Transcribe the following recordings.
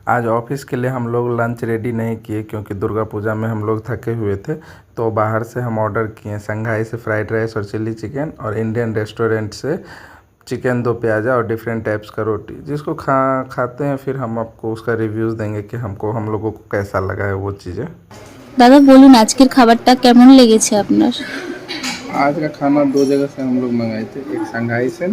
आज ऑफिस के लिए हम लोग लंच रेडी नहीं किए क्योंकि दुर्गा पूजा में हम लोग थके हुए थे। तो बाहर से हम ऑर्डर किए संघाई से फ्राइड राइस और चिल्ली चिकन, और इंडियन रेस्टोरेंट से चिकन दो प्याज़ा और डिफरेंट टाइप्स का रोटी, जिसको खाते हैं फिर हम आपको उसका रिव्यूज़ देंगे कि हम लोगों को कैसा लगा है वो चीज़ें। দাদা बलून আজকের খাবারটা কেমন লেগেছে আপনার? आज का खाना दो जगह से हम लोग मंगाए थे, एक संघाई से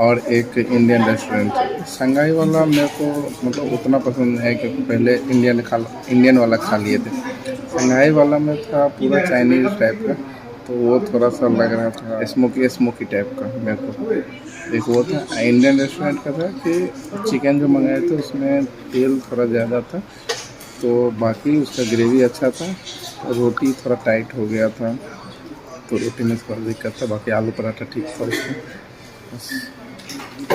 और एक इंडियन रेस्टोरेंट से। संघाई वाला मेरे को मतलब उतना पसंद है क्योंकि पहले इंडियन वाला खा लिए थे। संघाई वाला में था पूरा चाइनीज़ टाइप का, तो वो थोड़ा सा लग रहा था स्मोकी टाइप का मेरे को। एक वो था इंडियन रेस्टोरेंट का था कि चिकन जो मंगाए थे उसमें तेल थोड़ा ज़्यादा था, तो बाकी उसका ग्रेवी अच्छा था। रोटी थोड़ा टाइट हो गया था, तो रोटी में थोड़ा दिक्कत था, बाकी आलू पराठा ठीक था उसमें बस।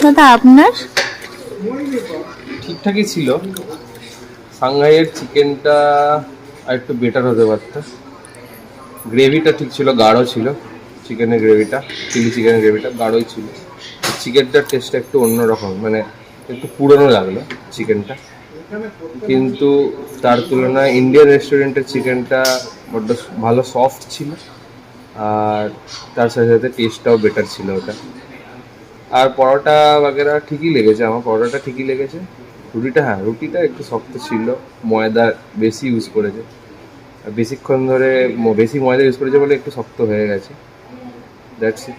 দাদা আপনার? ঠিকঠাকই ছিল। সাংহাইয়ের চিকেনটা আর একটু বেটার হতে পারত। গ্রেভিটা ঠিক ছিল, গাঢ় ছিল চিকেনের গ্রেভিটা, চিলি চিকেনের গ্রেভিটা গাঢ়ই ছিল। চিকেনটার টেস্টটা একটু অন্যরকম, মানে একটু পুরনো লাগলো চিকেনটা, কিন্তু তার তুলনায় ইন্ডিয়ান রেস্টুরেন্টের চিকেনটা বড্ড ভালো সফট ছিল, আর তার সাথে সাথে টেস্টটাও বেটার ছিল ওটা। আর পরোটা বাগেরা ঠিকই লেগেছে, আমার পরোটাটা ঠিকই লেগেছে। রুটিটা একটু শক্ত ছিল, ময়দা বেশি ইউজ করেছে, বেশিক্ষণ ধরে বেশি ময়দা ইউজ করেছে বলে একটু শক্ত হয়ে গেছে। That's it.